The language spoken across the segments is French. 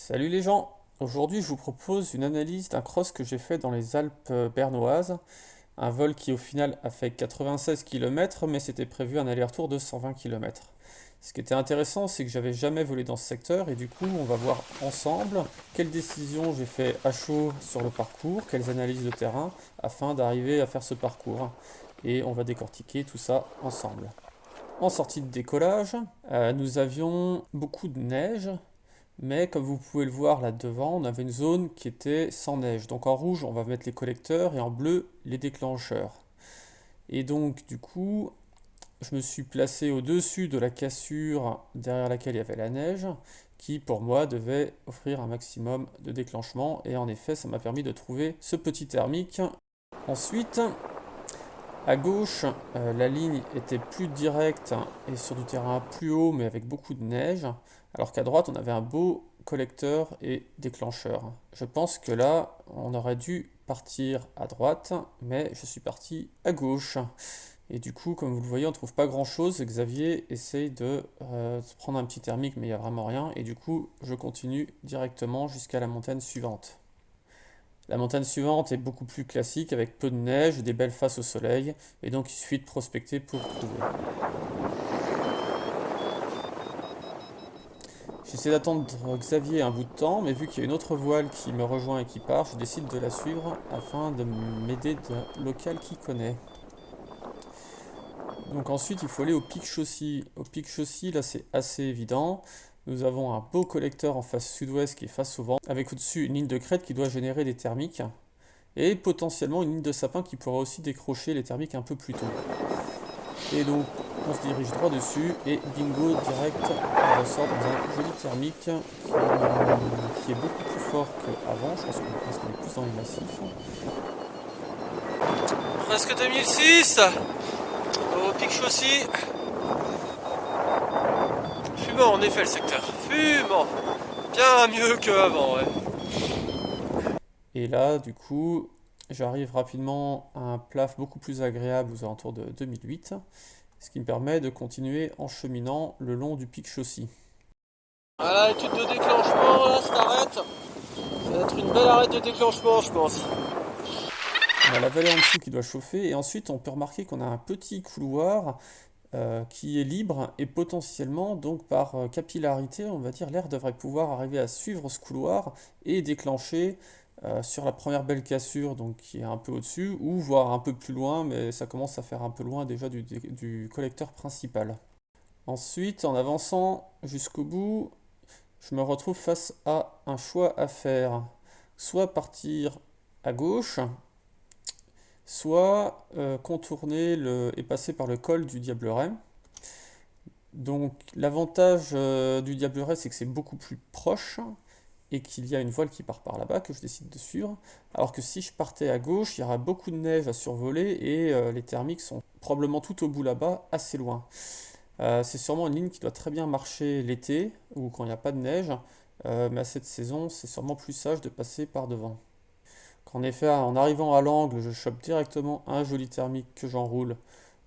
Salut les gens! Aujourd'hui, je vous propose une analyse d'un cross que j'ai fait dans les Alpes bernoises. Un vol qui au final a fait 96 km, mais c'était prévu un aller-retour de 120 km. Ce qui était intéressant, c'est que j'avais jamais volé dans ce secteur et du coup, on va voir ensemble quelles décisions j'ai fait à chaud sur le parcours, quelles analyses de terrain afin d'arriver à faire ce parcours. Et on va décortiquer tout ça ensemble. En sortie de décollage, nous avions beaucoup de neige. Mais comme vous pouvez le voir là devant, on avait une zone qui était sans neige. Donc en rouge, on va mettre les collecteurs et en bleu, les déclencheurs. Et donc du coup, je me suis placé au-dessus de la cassure derrière laquelle il y avait la neige, qui pour moi devait offrir un maximum de déclenchement. Et en effet, ça m'a permis de trouver ce petit thermique. Ensuite, à gauche, la ligne était plus directe et sur du terrain plus haut, mais avec beaucoup de neige, alors qu'à droite, on avait un beau collecteur et déclencheur. Je pense que là, on aurait dû partir à droite, mais je suis parti à gauche. Et du coup, comme vous le voyez, on ne trouve pas grand-chose. Xavier essaye de se prendre un petit thermique, mais il n'y a vraiment rien. Et du coup, je continue directement jusqu'à la montagne suivante. La montagne suivante est beaucoup plus classique avec peu de neige, des belles faces au soleil, et donc il suffit de prospecter pour trouver. J'essaie d'attendre Xavier un bout de temps, mais vu qu'il y a une autre voile qui me rejoint et qui part, je décide de la suivre afin de m'aider d'un local qui connaît. Donc ensuite, il faut aller au pic Chaussy. Au pic Chaussy, là c'est assez évident. Nous avons un beau collecteur en face sud-ouest qui est face au vent, avec au-dessus une ligne de crête qui doit générer des thermiques. Et potentiellement une ligne de sapin qui pourra aussi décrocher les thermiques un peu plus tôt. Et donc on se dirige droit dessus et bingo direct, on ressort dans un joli thermique qui est beaucoup plus fort qu'avant. Je pense qu'on est plus dans les massifs. Presque 2006 au pic Chaussy. Fumant en effet le secteur. Fumant. Bien mieux qu'avant, ouais. Et là, du coup, j'arrive rapidement à un plaf beaucoup plus agréable aux alentours de 2008, ce qui me permet de continuer en cheminant le long du pic Chaussy. Voilà, étude de déclenchement, là, ça arrête. Ça va être une belle arrête de déclenchement, je pense. On a la vallée en dessous qui doit chauffer, et ensuite on peut remarquer qu'on a un petit couloir qui est libre, et potentiellement, donc par capillarité, on va dire, l'air devrait pouvoir arriver à suivre ce couloir et déclencher sur la première belle cassure, donc qui est un peu au-dessus, ou voire un peu plus loin, mais ça commence à faire un peu loin déjà du collecteur principal. Ensuite, en avançant jusqu'au bout, je me retrouve face à un choix à faire. Soit partir à gauche, soit contourner et passer par le col du Diableret. Donc l'avantage du Diableret, c'est que c'est beaucoup plus proche et qu'il y a une voile qui part par là-bas que je décide de suivre. Alors que si je partais à gauche, il y aura beaucoup de neige à survoler et les thermiques sont probablement tout au bout là-bas, assez loin. C'est sûrement une ligne qui doit très bien marcher l'été ou quand il n'y a pas de neige, mais à cette saison, c'est sûrement plus sage de passer par devant. En effet, en arrivant à l'angle, je chope directement un joli thermique que j'enroule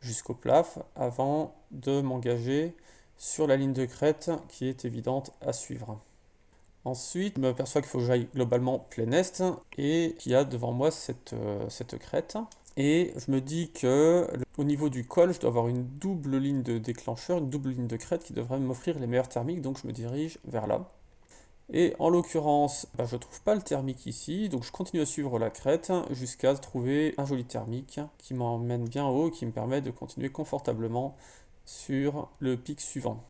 jusqu'au plaf avant de m'engager sur la ligne de crête qui est évidente à suivre. Ensuite, je m'aperçois qu'il faut que j'aille globalement plein est et qu'il y a devant moi cette crête. Et je me dis que au niveau du col, je dois avoir une double ligne de déclencheur, une double ligne de crête qui devrait m'offrir les meilleurs thermiques, donc je me dirige vers là. Et en l'occurrence, je ne trouve pas le thermique ici, donc je continue à suivre la crête jusqu'à trouver un joli thermique qui m'emmène bien haut et qui me permet de continuer confortablement sur le pic suivant.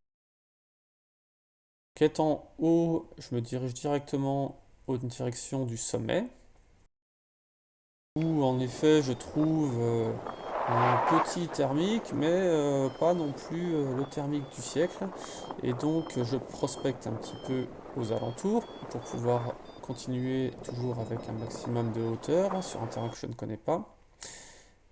Étant haut, je me dirige directement en direction du sommet, où en effet je trouve un petit thermique, mais pas non plus le thermique du siècle. Et donc je prospecte un petit peu aux alentours pour pouvoir continuer toujours avec un maximum de hauteur sur un terrain que je ne connais pas.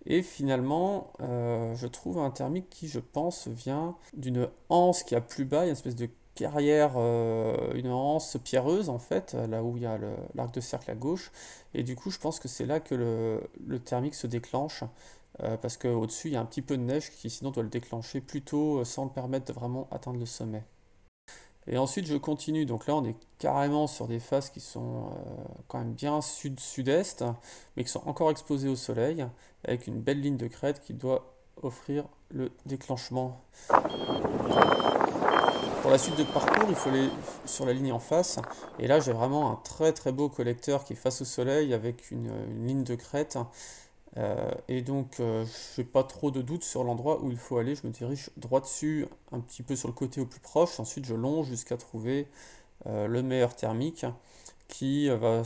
Et finalement, je trouve un thermique qui, je pense, vient d'une anse qui a plus bas, il y a une espèce de carrière, une anse pierreuse en fait, là où il y a l'arc de cercle à gauche. Et du coup, je pense que c'est là que le thermique se déclenche, parce qu'au-dessus, il y a un petit peu de neige qui sinon doit le déclencher plus tôt sans le permettre de vraiment atteindre le sommet. Et ensuite je continue, donc là on est carrément sur des faces qui sont quand même bien sud-sud-est, mais qui sont encore exposées au soleil, avec une belle ligne de crête qui doit offrir le déclenchement. Pour la suite de parcours, il faut aller sur la ligne en face, et là j'ai vraiment un très très beau collecteur qui est face au soleil avec une ligne de crête. Et donc, je n'ai pas trop de doute sur l'endroit où il faut aller. Je me dirige droit dessus, un petit peu sur le côté au plus proche. Ensuite, je longe jusqu'à trouver le meilleur thermique qui va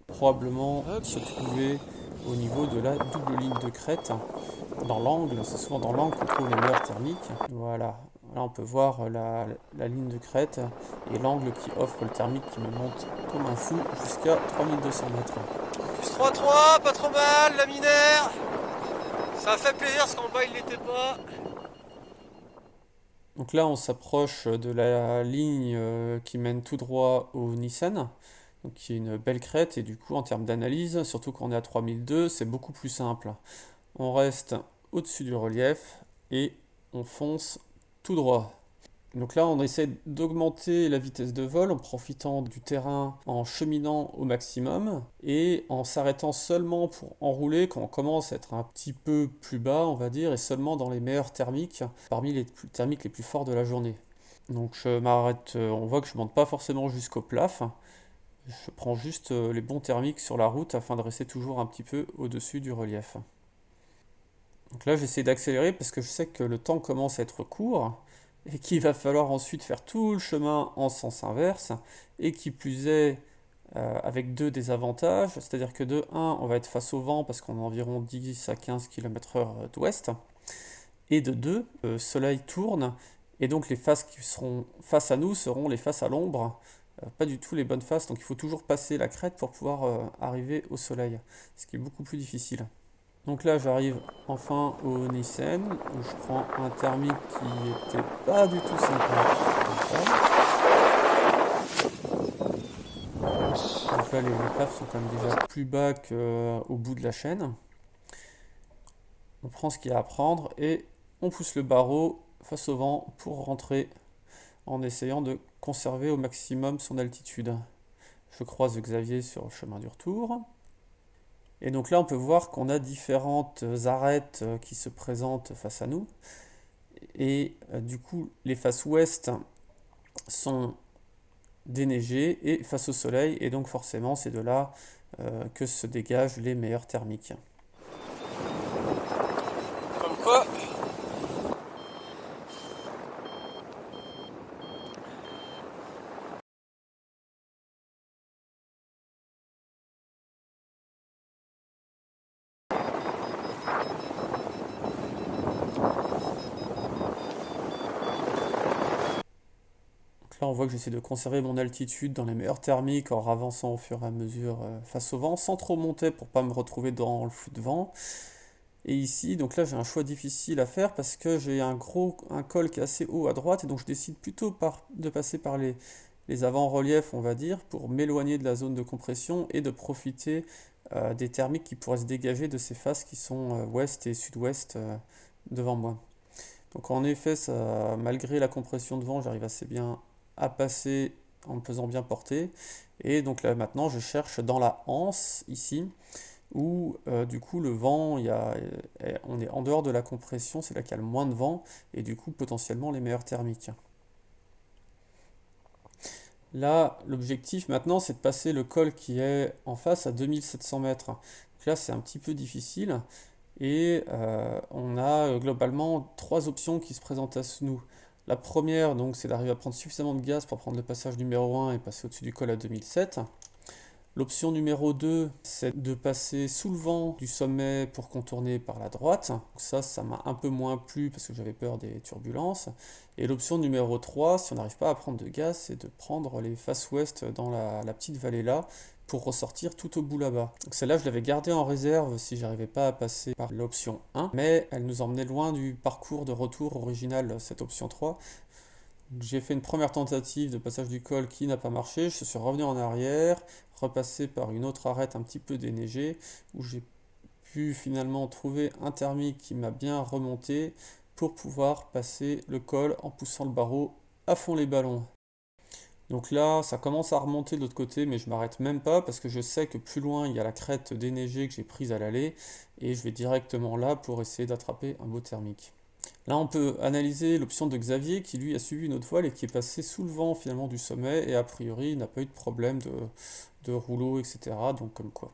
probablement se trouver au niveau de la double ligne de crête. Dans l'angle, c'est souvent dans l'angle qu'on trouve les meilleurs thermiques. Voilà, là on peut voir la ligne de crête et l'angle qui offre le thermique qui me monte comme un fou jusqu'à 3200 mètres. Plus 3-3, pas trop mal, laminaire. Ça a fait plaisir parce qu'en bas il l'était pas. Donc là, on s'approche de la ligne qui mène tout droit au Nissan, donc qui est une belle crête, et du coup, en termes d'analyse, surtout quand on est à 3002, c'est beaucoup plus simple. On reste au-dessus du relief et on fonce tout droit. Donc là, on essaie d'augmenter la vitesse de vol en profitant du terrain, en cheminant au maximum et en s'arrêtant seulement pour enrouler quand on commence à être un petit peu plus bas, on va dire, et seulement dans les meilleurs thermiques, parmi les thermiques les plus forts de la journée. Donc je m'arrête, on voit que je ne monte pas forcément jusqu'au plaf, je prends juste les bons thermiques sur la route afin de rester toujours un petit peu au-dessus du relief. Donc là, j'essaie d'accélérer parce que je sais que le temps commence à être court et qu'il va falloir ensuite faire tout le chemin en sens inverse et qui plus est avec deux désavantages, c'est-à-dire que de 1, on va être face au vent parce qu'on a environ 10 à 15 km/h d'ouest, et de 2, le soleil tourne et donc les faces qui seront face à nous seront les faces à l'ombre, pas du tout les bonnes faces, donc il faut toujours passer la crête pour pouvoir arriver au soleil, ce qui est beaucoup plus difficile. Donc là, j'arrive enfin au Nissan, où je prends un thermique qui était pas du tout sympa. Donc là, les plafs sont quand même déjà plus bas qu'au bout de la chaîne. On prend ce qu'il y a à prendre et on pousse le barreau face au vent pour rentrer en essayant de conserver au maximum son altitude. Je croise Xavier sur le chemin du retour. Et donc là, on peut voir qu'on a différentes arêtes qui se présentent face à nous. Et du coup, les faces ouest sont déneigées et face au soleil. Et donc forcément, c'est de là que se dégagent les meilleurs thermiques. Comme quoi. Là, on voit que j'essaie de conserver mon altitude dans les meilleurs thermiques en avançant au fur et à mesure face au vent, sans trop monter pour pas me retrouver dans le flux de vent. Et ici, donc là, j'ai un choix difficile à faire parce que j'ai un col qui est assez haut à droite, et donc je décide plutôt de passer par les avant-reliefs, on va dire, pour m'éloigner de la zone de compression et de profiter des thermiques qui pourraient se dégager de ces faces qui sont ouest et sud-ouest devant moi. Donc en effet, malgré la compression de vent, j'arrive assez bien à passer en me faisant bien porter. Et donc là maintenant, je cherche dans la anse ici, où du coup le vent, on est en dehors de la compression, c'est là qu'il y a le moins de vent, et du coup potentiellement les meilleurs thermiques. Là, l'objectif maintenant, c'est de passer le col qui est en face à 2700 mètres. Donc là, c'est un petit peu difficile. Et on a globalement trois options qui se présentent à nous. La première, donc, c'est d'arriver à prendre suffisamment de gaz pour prendre le passage numéro 1 et passer au-dessus du col à 2007. L'option numéro 2, c'est de passer sous le vent du sommet pour contourner par la droite. Donc ça m'a un peu moins plu parce que j'avais peur des turbulences. Et l'option numéro 3, si on n'arrive pas à prendre de gaz, c'est de prendre les faces ouest dans la petite vallée là pour ressortir tout au bout là-bas. Donc celle-là, je l'avais gardée en réserve si j'arrivais pas à passer par l'option 1, mais elle nous emmenait loin du parcours de retour original, cette option 3. J'ai fait une première tentative de passage du col qui n'a pas marché, je suis revenu en arrière, repassé par une autre arête un petit peu déneigée, où j'ai pu finalement trouver un thermique qui m'a bien remonté pour pouvoir passer le col en poussant le barreau à fond les ballons. Donc là, ça commence à remonter de l'autre côté, mais je m'arrête même pas parce que je sais que plus loin, il y a la crête déneigée que j'ai prise à l'aller et je vais directement là pour essayer d'attraper un beau thermique. Là, on peut analyser l'option de Xavier qui lui a suivi une autre voile et qui est passé sous le vent finalement du sommet et a priori n'a pas eu de problème de rouleau, etc. Donc comme quoi.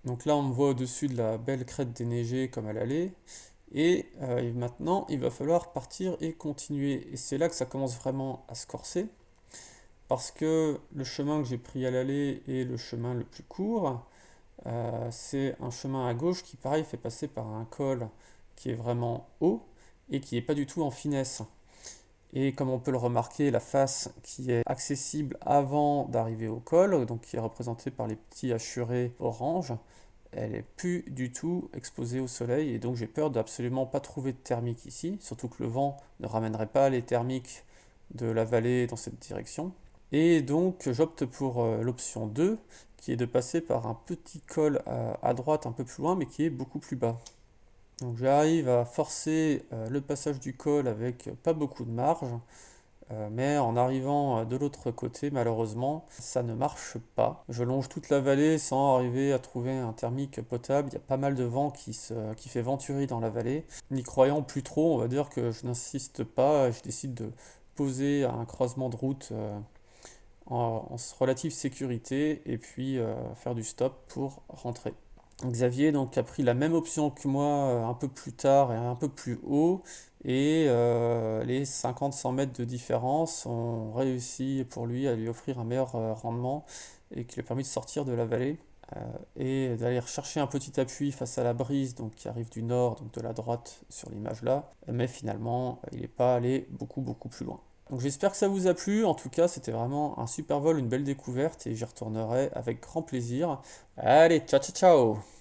Donc là, on me voit au-dessus de la belle crête déneigée comme à l'aller. Et maintenant, il va falloir partir et continuer. Et c'est là que ça commence vraiment à se corser. Parce que le chemin que j'ai pris à l'aller est le chemin le plus court. C'est un chemin à gauche qui, pareil, fait passer par un col qui est vraiment haut et qui n'est pas du tout en finesse. Et comme on peut le remarquer, la face qui est accessible avant d'arriver au col, donc qui est représentée par les petits hachurés orange, elle est plus du tout exposée au soleil et donc j'ai peur d'absolument pas trouver de thermique ici, surtout que le vent ne ramènerait pas les thermiques de la vallée dans cette direction. Et donc j'opte pour l'option 2 qui est de passer par un petit col à droite un peu plus loin mais qui est beaucoup plus bas. Donc j'arrive à forcer le passage du col avec pas beaucoup de marge, mais en arrivant de l'autre côté, malheureusement, ça ne marche pas. Je longe toute la vallée sans arriver à trouver un thermique potable. Il y a pas mal de vent qui fait venturer dans la vallée. N'y croyant plus trop, on va dire que je n'insiste pas. Je décide de poser à un croisement de route en relative sécurité et puis faire du stop pour rentrer. Xavier donc a pris la même option que moi un peu plus tard et un peu plus haut et les 50-100 mètres de différence ont réussi pour lui à lui offrir un meilleur rendement et qui lui a permis de sortir de la vallée et d'aller rechercher un petit appui face à la brise donc, qui arrive du nord, donc de la droite sur l'image là, mais finalement il n'est pas allé beaucoup plus loin. Donc j'espère que ça vous a plu, en tout cas c'était vraiment un super vol, une belle découverte et j'y retournerai avec grand plaisir. Allez, ciao ciao ciao!